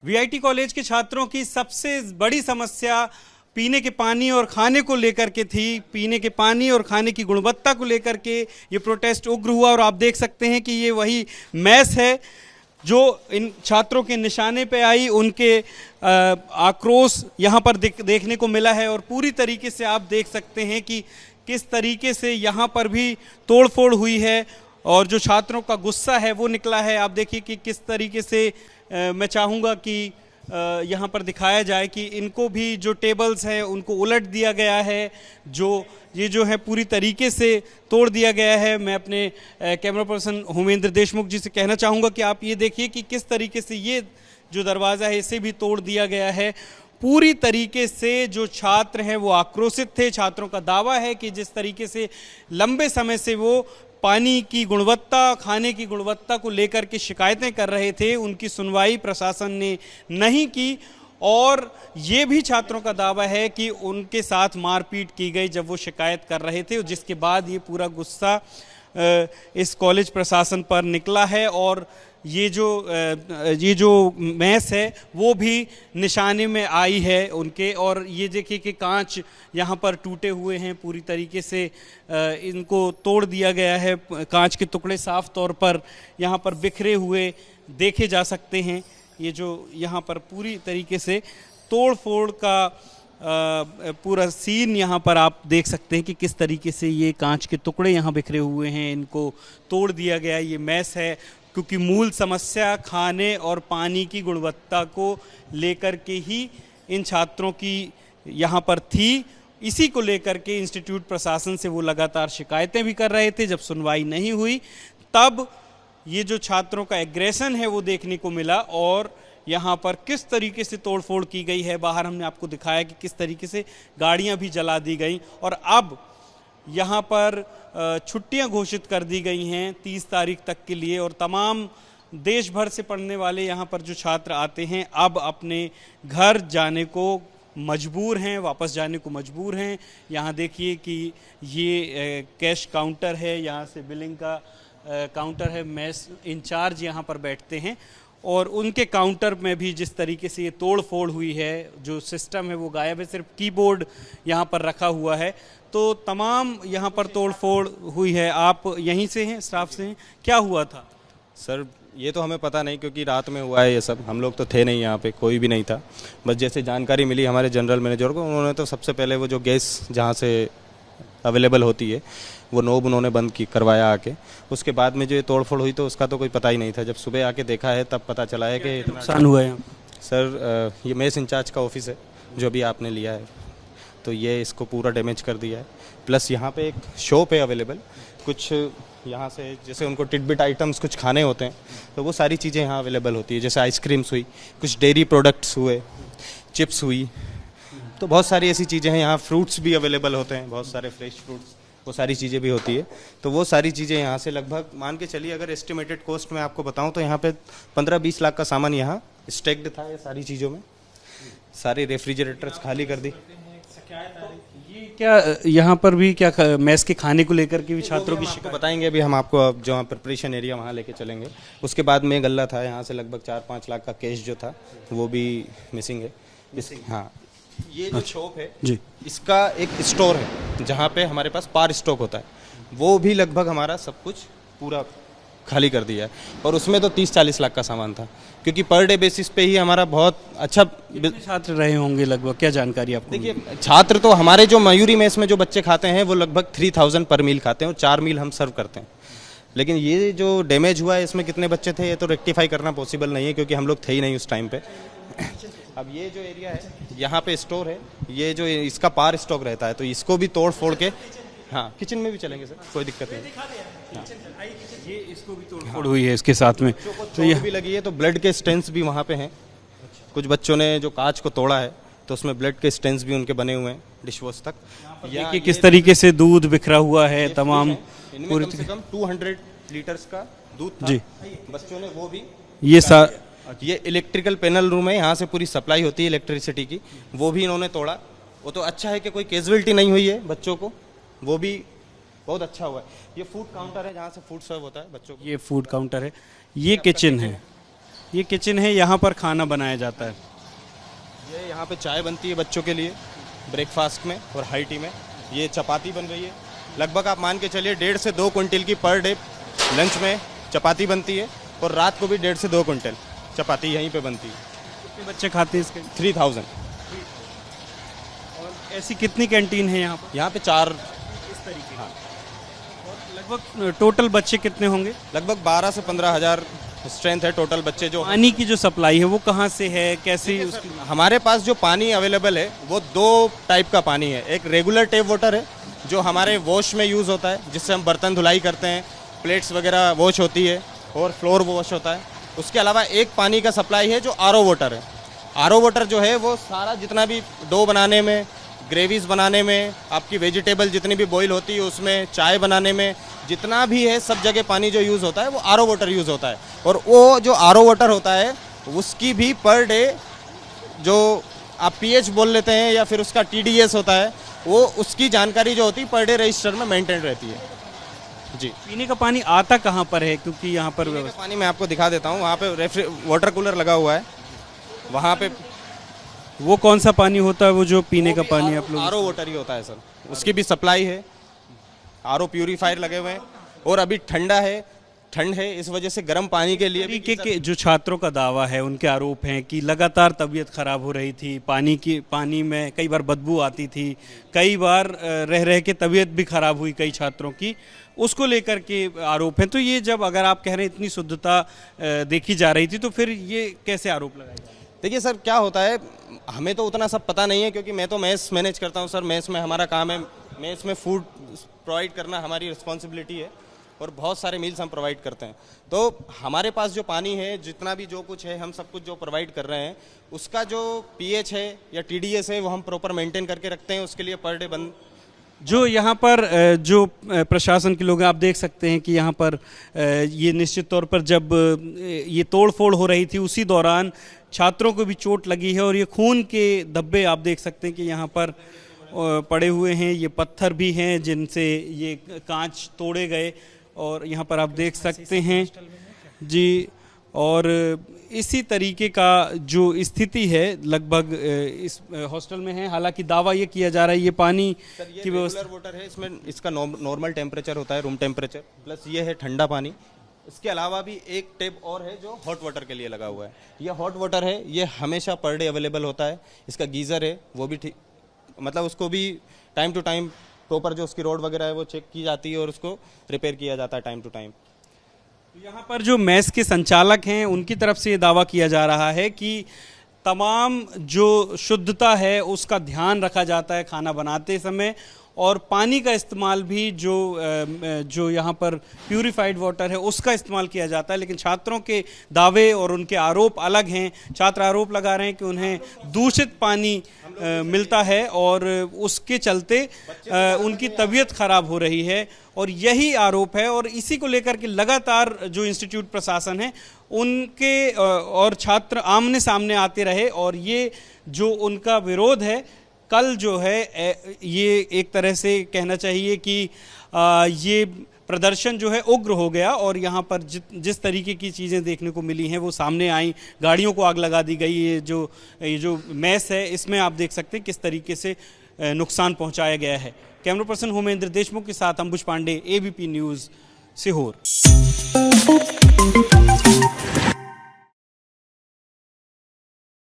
VIT college के छात्रों की सबसे बड़ी समस्या पीने के पानी और खाने को लेकर के थी। पीने के पानी और खाने की गुणवत्ता को लेकर के ये प्रोटेस्ट उग्र हुआ और आप देख सकते हैं कि ये वही मैस है जो इन छात्रों के निशाने पे आई। उनके आक्रोश यहाँ पर देखने को मिला है और पूरी तरीके से आप देख सकते हैं कि किस तरीके से यहाँ पर भी तोड़फोड़ हुई है और जो छात्रों का गुस्सा है वो निकला है। आप देखिए कि किस तरीके से मैं चाहूँगा कि यहाँ पर दिखाया जाए कि इनको भी जो टेबल्स हैं उनको उलट दिया गया है, ये जो है पूरी तरीके से तोड़ दिया गया है। मैं अपने कैमरा पर्सन होमेंद्र देशमुख जी से कहना चाहूँगा कि आप ये देखिए कि किस तरीके से ये जो दरवाज़ा है इसे भी तोड़ दिया गया है। पूरी तरीके से जो छात्र हैं वो आक्रोशित थे। छात्रों का दावा है कि जिस तरीके से लंबे समय से वो पानी की गुणवत्ता, खाने की गुणवत्ता को लेकर के शिकायतें कर रहे थे, उनकी सुनवाई प्रशासन ने नहीं की और ये भी छात्रों का दावा है कि उनके साथ मारपीट की गई जब वो शिकायत कर रहे थे, जिसके बाद ये पूरा गुस्सा इस कॉलेज प्रशासन पर निकला है और ये जो मैस है वो भी निशाने में आई है उनके। और ये देखिए कि कांच यहाँ पर टूटे हुए हैं, पूरी तरीके से इनको तोड़ दिया गया है। कांच के टुकड़े साफ तौर पर यहाँ पर बिखरे हुए देखे जा सकते हैं। ये जो यहाँ पर पूरी तरीके से तोड़ फोड़ का पूरा सीन यहाँ पर आप देख सकते हैं कि किस तरीके से ये कांच के टुकड़े यहाँ बिखरे हुए हैं, इनको तोड़ दिया गया। ये मैस है क्योंकि मूल समस्या खाने और पानी की गुणवत्ता को लेकर के ही इन छात्रों की यहाँ पर थी। इसी को लेकर के इंस्टीट्यूट प्रशासन से वो लगातार शिकायतें भी कर रहे थे। जब सुनवाई नहीं हुई तब ये जो छात्रों का एग्रेशन है वो देखने को मिला और यहाँ पर किस तरीके से तोड़फोड़ की गई है। बाहर हमने आपको दिखाया कि किस तरीके से गाड़ियाँ भी जला दी गई और अब यहाँ पर छुट्टियां घोषित कर दी गई हैं 30 तारीख तक के लिए और तमाम देश भर से पढ़ने वाले यहाँ पर जो छात्र आते हैं अब अपने घर जाने को मजबूर हैं, वापस जाने को मजबूर हैं। यहाँ देखिए कि ये कैश काउंटर है, यहाँ से बिलिंग का काउंटर है। मैस इंचार्ज यहाँ पर बैठते हैं और उनके काउंटर में भी जिस तरीके से ये तोड़ फोड़ हुई है, जो सिस्टम है वो गायब है, सिर्फ कीबोर्ड यहाँ पर रखा हुआ है। तो तमाम यहाँ पर तोड़ फोड़ हुई है। आप यहीं से हैं, स्टाफ से हैं, क्या हुआ था? सर ये तो हमें पता नहीं क्योंकि रात में हुआ है ये सब, हम लोग तो थे नहीं यहाँ पे, कोई भी नहीं था। बस जैसे जानकारी मिली हमारे जनरल मैनेजर को, उन्होंने तो सबसे पहले वो जो गैस जहाँ से अवेलेबल होती है वो नोब उन्होंने बंद करवाया आके। उसके बाद में जो ये तोड़फोड़ हुई तो उसका तो कोई पता ही नहीं था। जब सुबह आके देखा है तब पता चला है कि नुकसान हुआ है। सर ये मेस इंचार्ज का ऑफिस है जो अभी आपने लिया है, तो ये इसको पूरा डैमेज कर दिया है। प्लस यहाँ पे एक शॉप है अवेलेबल, कुछ यहाँ से जैसे उनको टिडबिट आइटम्स कुछ खाने होते हैं तो वो सारी चीज़ें यहाँ अवेलेबल होती है। जैसे आइसक्रीम्स हुई, कुछ डेयरी प्रोडक्ट्स हुए, चिप्स हुई, तो बहुत सारी ऐसी चीज़ें हैं। यहाँ फ्रूट्स भी अवेलेबल होते हैं, बहुत सारे फ्रेश फ्रूट्स, वो सारी चीज़ें भी होती है। तो वो सारी चीज़ें यहाँ से लगभग मान के चलिए, अगर एस्टिमेटेड कॉस्ट में आपको बताऊँ तो यहाँ पे 15-20 लाख का सामान यहाँ स्टेक्ड था। ये सारी चीज़ों में सारे रेफ्रिजरेटर्स खाली कर दी। ये क्या यहाँ पर भी क्या मैस के खाने को लेकर के भी छात्रों की शिकायत बताएंगे। अभी हम आपको अब जो प्रिपरेशन एरिया वहाँ लेके चलेंगे। उसके बाद में गल्ला था, यहाँ से लगभग 4-5 लाख का कैश जो था वो भी मिसिंग है। हाँ, ये जो शॉप है जी, इसका एक स्टोर है जहाँ पे हमारे पास पार स्टॉक होता है, वो भी लगभग हमारा सब कुछ पूरा खाली कर दिया है। और उसमें तो 30-40 लाख का सामान था, क्योंकि पर डे बेसिस पे ही हमारा बहुत अच्छा। छात्र रहे होंगे लगभग, क्या जानकारी आपको? देखिए छात्र तो हमारे जो मयूरी मेस में जो बच्चे खाते हैं वो लगभग 3000 पर मील खाते हैं और 4 मील हम सर्व करते हैं। लेकिन ये जो डैमेज हुआ है इसमें कितने बच्चे थे ये तो रेक्टिफाई करना पॉसिबल नहीं है क्योंकि हम लोग थे ही नहीं उस टाइम पे। अब ये जो एरिया है यहाँ पे स्टोर है, ये जो इसका पार स्टॉक रहता है तो इसको भी तोड़ फोड़ के, हाँ किचन में भी चलेंगे सर, कोई दिक्कत नहीं। हाँ। ये इसको भी तोड़ फोड़ हुई है इसके साथ में, तो ये भी लगी है। तो ब्लड के स्टेंस भी वहाँ पे हैं। कुछ बच्चों ने जो कांच को तोड़ा है तो उसमें ब्लड के स्टेंस भी उनके बने हुए हैं डिशवॉश तक। देखिए किस तरीके से दूध बिखरा हुआ है तमाम, पूरी कम से कम 200 लीटर्स का दूध था जी। बच्चों ने वो भी ये इलेक्ट्रिकल पैनल रूम है, यहाँ से पूरी सप्लाई होती है इलेक्ट्रिसिटी की, वो भी इन्होंने तोड़ा। वो तो अच्छा है कि कोई कैजुअलिटी नहीं हुई है बच्चों को, वो भी बहुत अच्छा हुआ है। ये फूड काउंटर है जहाँ से फूड सर्व होता है बच्चों को। ये फूड काउंटर है, ये किचन है। ये किचन है, यहाँ पर खाना बनाया जाता है। ये यहाँ पे चाय बनती है बच्चों के लिए ब्रेकफास्ट में और हाई टी में। ये चपाती बन रही है, लगभग आप मान के चलिए 1.5 से 2 क्विंटल की पर डे लंच में चपाती बनती है, और रात को भी 1.5 से 2 क्विंटल चपाती यहीं पे बनती है। कितने बच्चे खाते हैं इसके? 3000। और ऐसी कितनी कैंटीन है यहाँ पर? यहाँ पे 4 इस तरीके हाँ, लगभग टोटल बच्चे कितने होंगे? लगभग 12 से 15 हज़ार स्ट्रेंथ है टोटल बच्चे जो। पानी की जो सप्लाई है वो कहाँ से है, कैसे उसकी? हमारे पास जो पानी अवेलेबल है वो 2 टाइप का पानी है। एक रेगुलर टेप वाटर है जो हमारे वॉश में यूज़ होता है, जिससे हम बर्तन धुलाई करते हैं, प्लेट्स वगैरह वॉश होती है और फ्लोर वॉश होता है। उसके अलावा एक पानी का सप्लाई है जो आरओ वाटर है। आरओ वाटर जो है वो सारा जितना भी डो बनाने में, ग्रेवीज बनाने में, आपकी वेजिटेबल जितनी भी बॉईल होती है उसमें, चाय बनाने में, जितना भी है सब जगह पानी जो यूज़ होता है वो आरओ वाटर यूज़ होता है। और वो जो आरओ वाटर होता है उसकी भी पर डे जो आप पीएच बोल लेते हैं या फिर उसका टीडीएस होता है, वो उसकी जानकारी जो होती है पर डे रजिस्टर में मेंटेन रहती है। जी। पीने का पानी आता कहाँ पर है, क्योंकि यहाँ पर पीने का पानी मैं आपको दिखा देता हूँ। वहाँ पे वाटर कूलर लगा हुआ है, वहाँ पे वो कौन सा पानी होता है वो जो पीने का पानी आप लोग? आरओ वाटर ही होता है सर, उसकी भी सप्लाई है। आरओ प्यूरीफायर लगे हुए हैं और अभी ठंड है इस वजह से गर्म पानी के लिए तरीके के जो छात्रों का दावा है, उनके आरोप हैं कि लगातार तबीयत खराब हो रही थी, पानी में कई बार बदबू आती थी, कई बार रह के तबीयत भी खराब हुई कई छात्रों की, उसको लेकर के आरोप हैं। तो ये जब अगर आप कह रहे हैं इतनी शुद्धता देखी जा रही थी, तो फिर ये कैसे आरोप लगाए जा रहे हैं? देखिए सर, क्या होता है, हमें तो उतना सब पता नहीं है क्योंकि मैं तो मेस मैनेज करता हूँ सर। मेस में हमारा काम है, मेस में फूड प्रोवाइड करना हमारी रिस्पॉन्सिबिलिटी है और बहुत सारे मील्स हम प्रोवाइड करते हैं। तो हमारे पास जो पानी है, जितना भी जो कुछ है, हम सब कुछ जो प्रोवाइड कर रहे हैं, उसका जो पीएच है या टीडीएस है वो हम प्रॉपर मेंटेन करके रखते हैं। उसके लिए पर डे बंद जो यहाँ पर जो प्रशासन के लोग हैं, आप देख सकते हैं कि यहाँ पर ये निश्चित तौर पर जब ये तोड़ फोड़ हो रही थी उसी दौरान छात्रों को भी चोट लगी है और ये खून के धब्बे आप देख सकते हैं कि यहाँ पर पड़े हुए हैं। ये पत्थर भी हैं जिनसे ये कांच तोड़े गए और यहाँ पर आप देख सकते हैं जी। और इसी तरीके का जो स्थिति है लगभग इस हॉस्टल में है। हालांकि दावा ये किया जा रहा है ये पानी की व्यवस्था वाटर है, इसमें इसका नॉर्मल टेम्परेचर होता है, रूम टेम्परेचर, प्लस ये है ठंडा पानी। इसके अलावा भी एक टैप और है जो हॉट वाटर के लिए लगा हुआ है। ये हॉट वाटर है, ये हमेशा पर डे अवेलेबल होता है। इसका गीज़र है वो भी ठीक, मतलब उसको भी टाइम टू टाइम प्रॉपर जो उसकी रोड वगैरह है वो चेक की जाती है और उसको रिपेयर किया जाता है टाइम टू टाइम। यहाँ पर जो मेस के संचालक हैं उनकी तरफ से ये दावा किया जा रहा है कि तमाम जो शुद्धता है उसका ध्यान रखा जाता है खाना बनाते समय, और पानी का इस्तेमाल भी जो यहाँ पर प्यूरिफाइड वाटर है उसका इस्तेमाल किया जाता है। लेकिन छात्रों के दावे और उनके आरोप अलग हैं। छात्र आरोप लगा रहे हैं कि उन्हें दूषित पानी मिलता है और उसके चलते उनकी तबीयत खराब हो रही है, और यही आरोप है। और इसी को लेकर के लगातार जो इंस्टीट्यूट प्रशासन है उनके और छात्र आमने सामने आते रहे, और ये जो उनका विरोध है कल जो है ये एक तरह से कहना चाहिए कि ये प्रदर्शन जो है उग्र हो गया। और यहाँ पर जिस तरीके की चीज़ें देखने को मिली हैं वो सामने आई। गाड़ियों को आग लगा दी गई। ये जो मैस है इसमें आप देख सकते हैं किस तरीके से नुकसान पहुँचाया गया है। कैमरा पर्सन होमेंद्र देशमुख के साथ अंबुज पांडे, ABP न्यूज़, सीहोर।